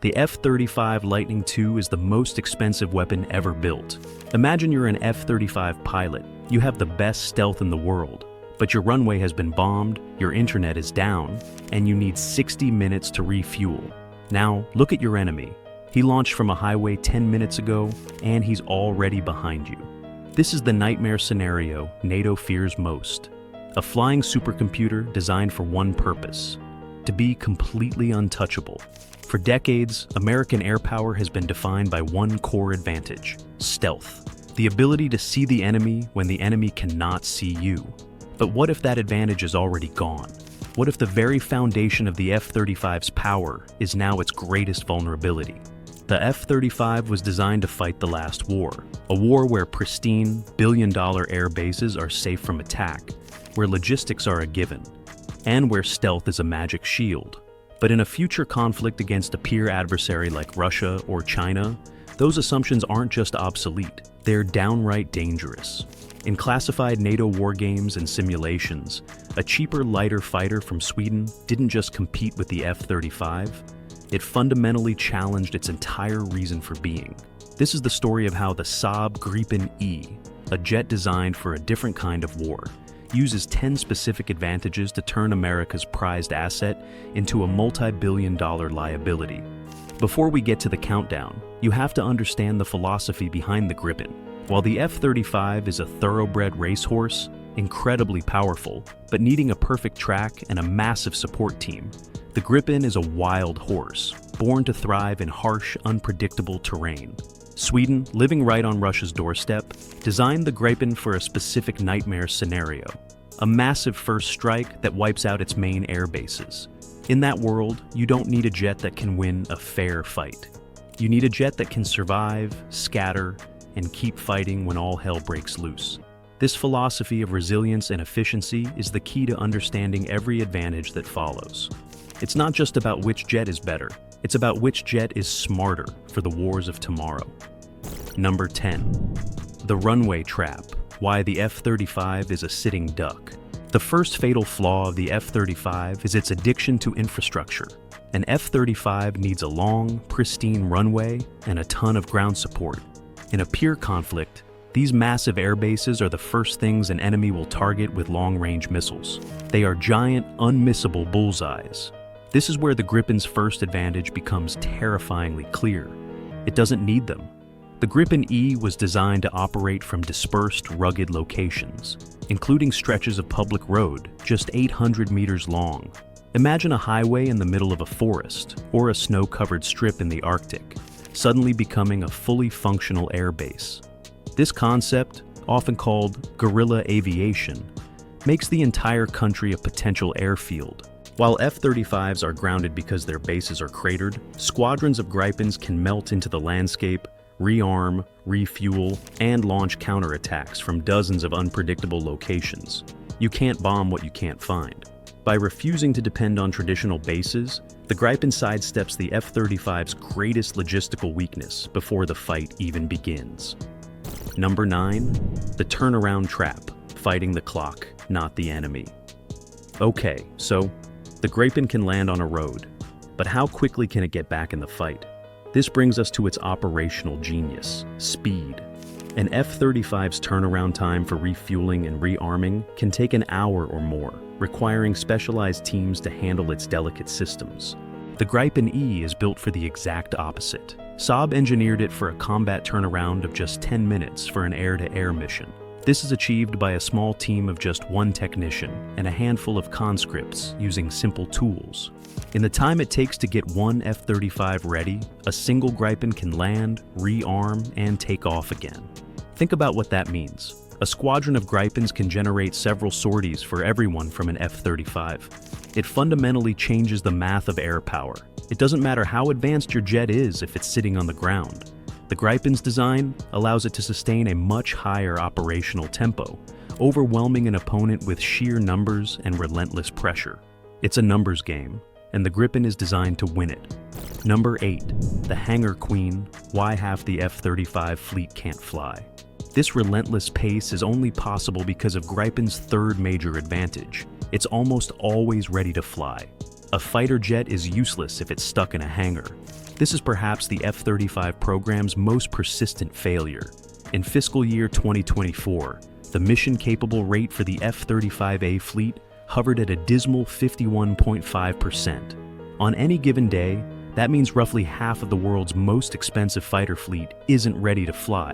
The F-35 Lightning II is the most expensive weapon ever built. Imagine you're an F-35 pilot. You have the best stealth in the world, but your runway has been bombed, your internet is down, and you need 60 minutes to refuel. Now, look at your enemy. He launched from a highway 10 minutes ago, and he's already behind you. This is the nightmare scenario NATO fears most. A flying supercomputer designed for one purpose: to be completely untouchable. For decades, American air power has been defined by one core advantage: stealth. The ability to see the enemy when the enemy cannot see you. But what if that advantage is already gone? What if the very foundation of the F-35's power is now its greatest vulnerability? The F-35 was designed to fight the last war, a war where pristine, billion-dollar air bases are safe from attack, where logistics are a given, and where stealth is a magic shield. But in a future conflict against a peer adversary like Russia or China, those assumptions aren't just obsolete, they're downright dangerous. In classified NATO wargames and simulations, a cheaper, lighter fighter from Sweden didn't just compete with the F-35, it fundamentally challenged its entire reason for being. This is the story of how the Saab Gripen E, a jet designed for a different kind of war, uses 10 specific advantages to turn America's prized asset into a multi-billion-dollar liability. Before we get to the countdown, you have to understand the philosophy behind the Gripen. While the F-35 is a thoroughbred racehorse, incredibly powerful, but needing a perfect track and a massive support team, the Gripen is a wild horse, born to thrive in harsh, unpredictable terrain. Sweden, living right on Russia's doorstep, designed the Gripen for a specific nightmare scenario: a massive first strike that wipes out its main air bases. In that world, you don't need a jet that can win a fair fight. You need a jet that can survive, scatter, and keep fighting when all hell breaks loose. This philosophy of resilience and efficiency is the key to understanding every advantage that follows. It's not just about which jet is better, it's about which jet is smarter for the wars of tomorrow. Number 10. The runway trap: why the F-35 is a sitting duck. The first fatal flaw of the F-35 is its addiction to infrastructure. An F-35 needs a long, pristine runway and a ton of ground support. In a peer conflict, these massive air bases are the first things an enemy will target with long-range missiles. They are giant, unmissable bullseyes. This is where the Gripen's first advantage becomes terrifyingly clear. It doesn't need them. The Gripen E was designed to operate from dispersed, rugged locations, including stretches of public road just 800 meters long. Imagine a highway in the middle of a forest, or a snow-covered strip in the Arctic, suddenly becoming a fully functional air base. This concept, often called guerrilla aviation, makes the entire country a potential airfield. While F-35s are grounded because their bases are cratered, squadrons of Gripens can melt into the landscape, rearm, refuel, and launch counterattacks from dozens of unpredictable locations. You can't bomb what you can't find. By refusing to depend on traditional bases, the Gripen sidesteps the F-35's greatest logistical weakness before the fight even begins. Number 9. The turnaround trap: fighting the clock, not the enemy. Okay, so the Gripen can land on a road, but how quickly can it get back in the fight? This brings us to its operational genius: speed. An F-35's turnaround time for refueling and rearming can take an hour or more, requiring specialized teams to handle its delicate systems. The Gripen E is built for the exact opposite. Saab engineered it for a combat turnaround of just 10 minutes for an air-to-air mission. This is achieved by a small team of just one technician and a handful of conscripts using simple tools. In the time it takes to get one F-35 ready, a single Gripen can land, rearm, and take off again. Think about what that means. A squadron of Gripens can generate several sorties for everyone from an F-35. It fundamentally changes the math of air power. It doesn't matter how advanced your jet is if it's sitting on the ground. The Gripen's design allows it to sustain a much higher operational tempo, overwhelming an opponent with sheer numbers and relentless pressure. It's a numbers game, and the Gripen is designed to win it. Number 8. The Hangar Queen: why half the F-35 fleet can't fly. This relentless pace is only possible because of Gripen's third major advantage: it's almost always ready to fly. A fighter jet is useless if it's stuck in a hangar. This is perhaps the F-35 program's most persistent failure. In fiscal year 2024, the mission-capable rate for the F-35A fleet hovered at a dismal 51.5%. On any given day, that means roughly half of the world's most expensive fighter fleet isn't ready to fly.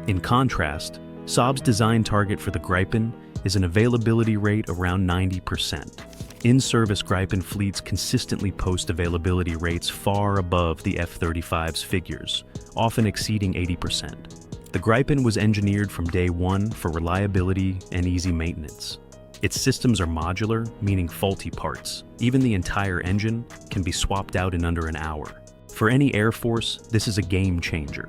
In contrast, Saab's design target for the Gripen is an availability rate around 90%. In-service Gripen fleets consistently post availability rates far above the F-35's figures, often exceeding 80%. The Gripen was engineered from day one for reliability and easy maintenance. Its systems are modular, meaning faulty parts, even the entire engine, can be swapped out in under an hour. For any Air Force, this is a game changer.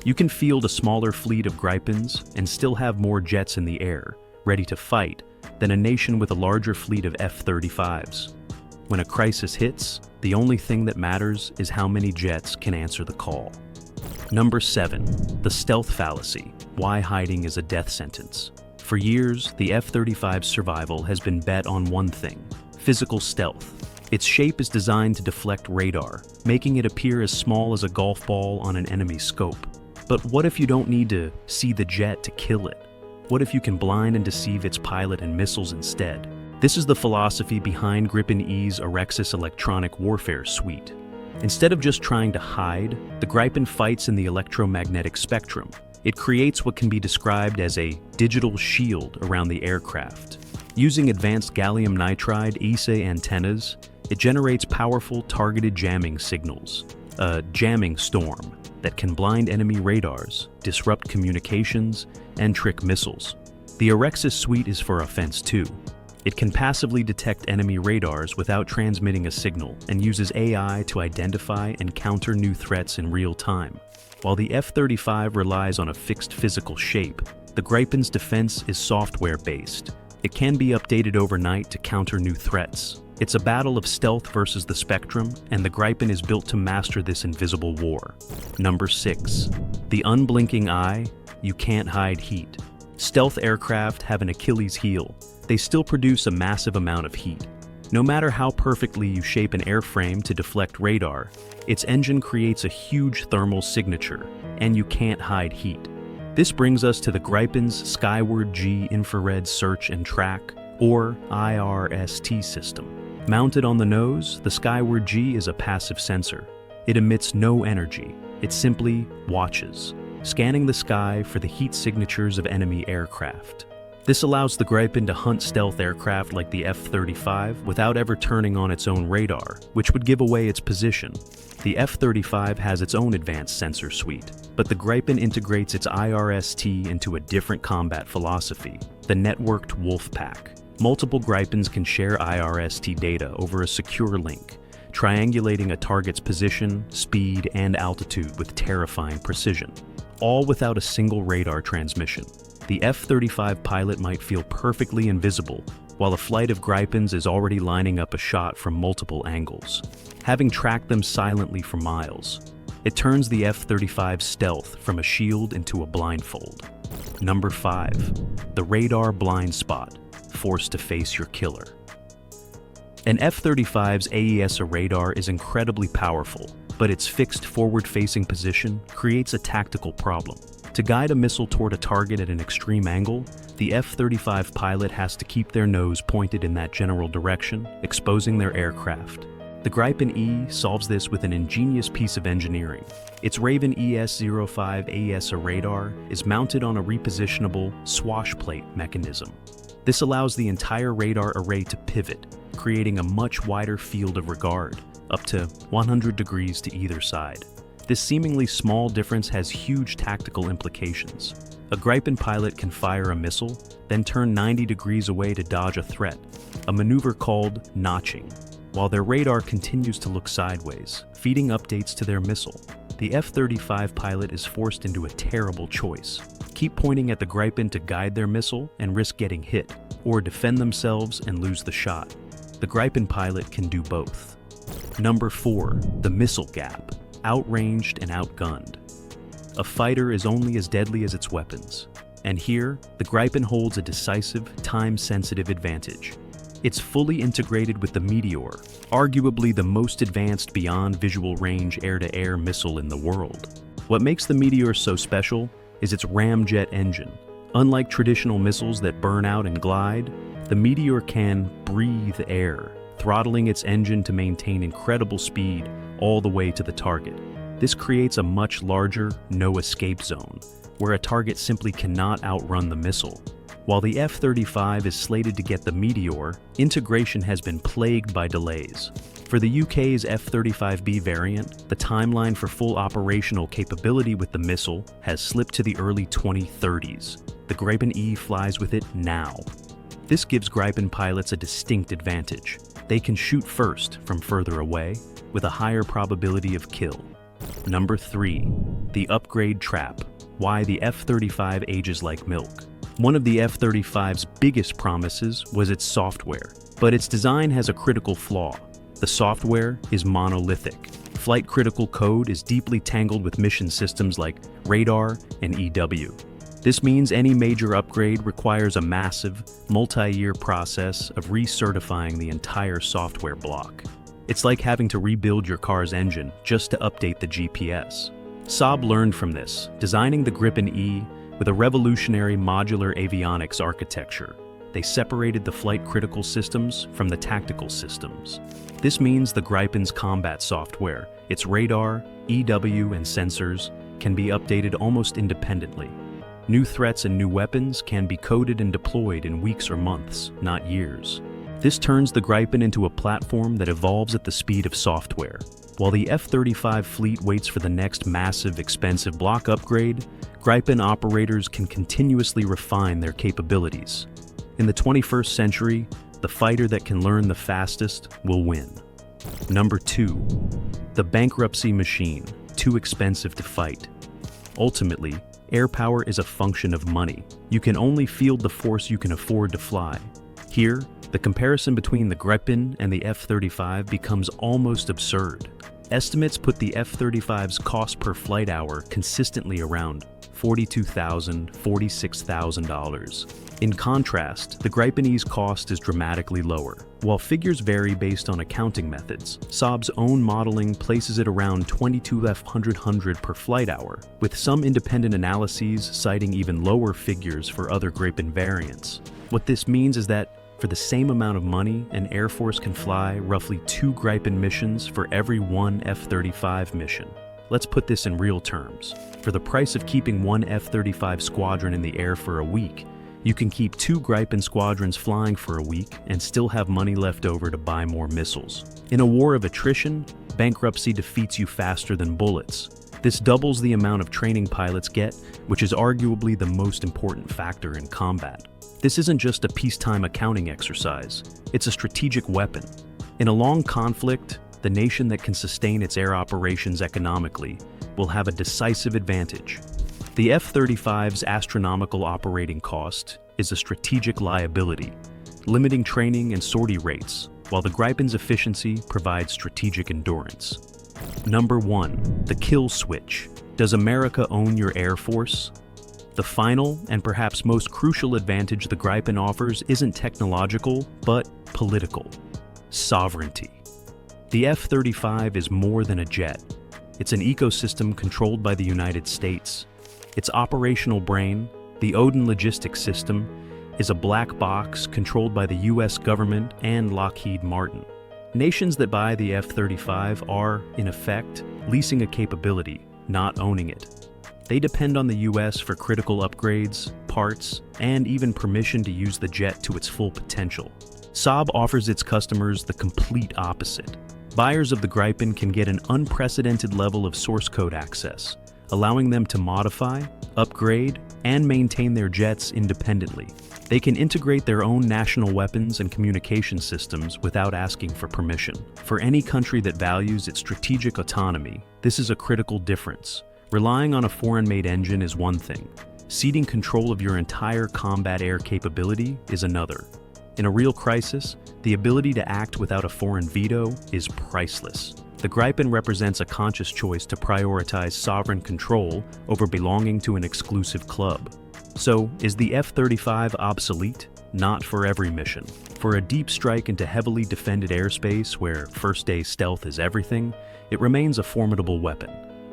You can field a smaller fleet of Gripens and still have more jets in the air, ready to fight, than a nation with a larger fleet of F-35s. When a crisis hits, the only thing that matters is how many jets can answer the call. Number 7. The stealth fallacy. Why hiding is a death sentence. For years, the F-35's survival has been bet on one thing: physical stealth. Its shape is designed to deflect radar, making it appear as small as a golf ball on an enemy's scope. But what if you don't need to see the jet to kill it? What if you can blind and deceive its pilot and missiles instead? This is the philosophy behind Gripen E's Arexis electronic warfare suite. Instead of just trying to hide, the Gripen fights in the electromagnetic spectrum. It creates what can be described as a digital shield around the aircraft. Using advanced gallium nitride AESA antennas, it generates powerful targeted jamming signals, a jamming storm that can blind enemy radars, disrupt communications, and trick missiles. The Arexis suite is for offense too. It can passively detect enemy radars without transmitting a signal and uses AI to identify and counter new threats in real time. While the F-35 relies on a fixed physical shape, the Gripen's defense is software-based. It can be updated overnight to counter new threats. It's a battle of stealth versus the spectrum, and the Gripen is built to master this invisible war. Number 6. The unblinking eye. You can't hide heat. Stealth aircraft have an Achilles heel. They still produce a massive amount of heat. No matter how perfectly you shape an airframe to deflect radar, its engine creates a huge thermal signature, and you can't hide heat. This brings us to the Gripen's Skyward-G infrared search and track, or IRST system. Mounted on the nose, the Skyward-G is a passive sensor. It emits no energy. It simply watches, scanning the sky for the heat signatures of enemy aircraft. This allows the Gripen to hunt stealth aircraft like the F-35 without ever turning on its own radar, which would give away its position. The F-35 has its own advanced sensor suite, but the Gripen integrates its IRST into a different combat philosophy, the networked wolf pack. Multiple Gripens can share IRST data over a secure link, triangulating a target's position, speed, and altitude with terrifying precision, all without a single radar transmission. The F-35 pilot might feel perfectly invisible, while a flight of Gripens is already lining up a shot from multiple angles, having tracked them silently for miles. It turns the F-35's stealth from a shield into a blindfold. Number 5. The radar blind spot, forced to face your killer. An F-35's AESA radar is incredibly powerful, but its fixed forward-facing position creates a tactical problem. To guide a missile toward a target at an extreme angle, the F-35 pilot has to keep their nose pointed in that general direction, exposing their aircraft. The Gripen E solves this with an ingenious piece of engineering. Its Raven ES-05 AESA radar is mounted on a repositionable Swashplate mechanism. This allows the entire radar array to pivot, creating a much wider field of regard, up to 100 degrees to either side. This seemingly small difference has huge tactical implications. A Gripen pilot can fire a missile, then turn 90 degrees away to dodge a threat, a maneuver called notching, while their radar continues to look sideways, feeding updates to their missile. The F-35 pilot is forced into a terrible choice. Keep pointing at the Gripen to guide their missile and risk getting hit, or defend themselves and lose the shot. The Gripen pilot can do both. Number 4. The missile gap. Outranged and outgunned. A fighter is only as deadly as its weapons, and here, the Gripen holds a decisive, time-sensitive advantage. It's fully integrated with the Meteor, arguably the most advanced beyond visual range air-to-air missile in the world. What makes the Meteor so special is its ramjet engine. Unlike traditional missiles that burn out and glide, the Meteor can breathe air, throttling its engine to maintain incredible speed all the way to the target. This creates a much larger, no-escape zone, where a target simply cannot outrun the missile. While the F-35 is slated to get the Meteor, integration has been plagued by delays. For the UK's F-35B variant, the timeline for full operational capability with the missile has slipped to the early 2030s. The Gripen E flies with it now. This gives Gripen pilots a distinct advantage. They can shoot first from further away, with a higher probability of kill. Number 3. The upgrade trap. Why the F-35 ages like milk. One of the F-35's biggest promises was its software, but its design has a critical flaw. The software is monolithic. Flight-critical code is deeply tangled with mission systems like radar and EW. This means any major upgrade requires a massive, multi-year process of recertifying the entire software block. It's like having to rebuild your car's engine just to update the GPS. Saab learned from this, designing the Gripen E with a revolutionary modular avionics architecture. They separated the flight-critical systems from the tactical systems. This means the Gripen's combat software, its radar, EW, and sensors, can be updated almost independently. New threats and new weapons can be coded and deployed in weeks or months, not years. This turns the Gripen into a platform that evolves at the speed of software. While the F-35 fleet waits for the next massive, expensive block upgrade, Gripen operators can continuously refine their capabilities. In the 21st century, the fighter that can learn the fastest will win. Number 2. The bankruptcy machine, too expensive to fight. Ultimately, air power is a function of money. You can only field the force you can afford to fly. Here, the comparison between the Gripen and the F-35 becomes almost absurd. Estimates put the F-35's cost per flight hour consistently around $42,000, $46,000. In contrast, the Gripen E's cost is dramatically lower. While figures vary based on accounting methods, Saab's own modeling places it around $22,100 per flight hour, with some independent analyses citing even lower figures for other Gripen variants. What this means is that for the same amount of money, an Air Force can fly roughly 2 Gripen missions for every 1 F-35 mission. Let's put this in real terms. For the price of keeping 1 F-35 squadron in the air for a week, you can keep 2 Gripen squadrons flying for a week and still have money left over to buy more missiles. In a war of attrition, bankruptcy defeats you faster than bullets. This doubles the amount of training pilots get, which is arguably the most important factor in combat. This isn't just a peacetime accounting exercise, it's a strategic weapon. In a long conflict, the nation that can sustain its air operations economically will have a decisive advantage. The F-35's astronomical operating cost is a strategic liability, limiting training and sortie rates, while the Gripen's efficiency provides strategic endurance. Number 1. The kill switch. Does America own your Air Force? The final and perhaps most crucial advantage the Gripen offers isn't technological, but political. Sovereignty. The F-35 is more than a jet. It's an ecosystem controlled by the United States. Its operational brain, the Odin Logistics System, is a black box controlled by the US government and Lockheed Martin. Nations that buy the F-35 are, in effect, leasing a capability, not owning it. They depend on the US for critical upgrades, parts, and even permission to use the jet to its full potential. Saab offers its customers the complete opposite. Buyers of the Gripen can get an unprecedented level of source code access, allowing them to modify, upgrade, and maintain their jets independently. They can integrate their own national weapons and communication systems without asking for permission. For any country that values its strategic autonomy, this is a critical difference. Relying on a foreign-made engine is one thing. Ceding control of your entire combat air capability is another. In a real crisis, the ability to act without a foreign veto is priceless. The Gripen represents a conscious choice to prioritize sovereign control over belonging to an exclusive club. So, is the F-35 obsolete? not for every mission. For a deep strike into heavily defended airspace where first-day stealth is everything, it remains a formidable weapon.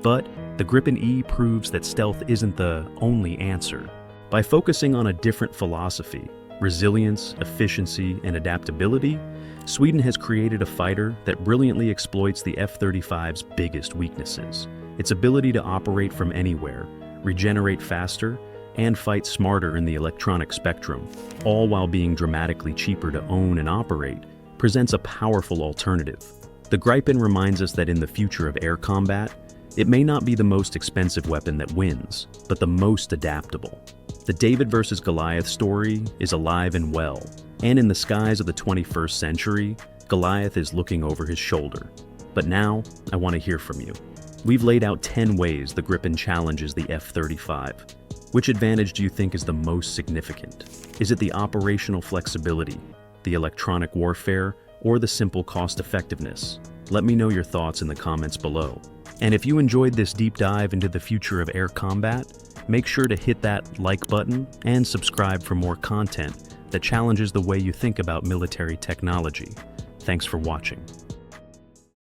But the Gripen E proves that stealth isn't the only answer. By focusing on a different philosophy, resilience, efficiency, and adaptability, Sweden has created a fighter that brilliantly exploits the F-35's biggest weaknesses: its ability to operate from anywhere, regenerate faster, and fight smarter in the electronic spectrum, all while being dramatically cheaper to own and operate, presents a powerful alternative. The Gripen reminds us that in the future of air combat, it may not be the most expensive weapon that wins, but the most adaptable. The David versus Goliath story is alive and well, and in the skies of the 21st century, Goliath is looking over his shoulder. But now, I want to hear from you. We've laid out 10 ways the Gripen challenges the F-35. Which advantage do you think is the most significant? Is it the operational flexibility, the electronic warfare, or the simple cost-effectiveness? Let me know your thoughts in the comments below. And if you enjoyed this deep dive into the future of air combat, make sure to hit that like button and subscribe for more content that challenges the way you think about military technology. Thanks for watching.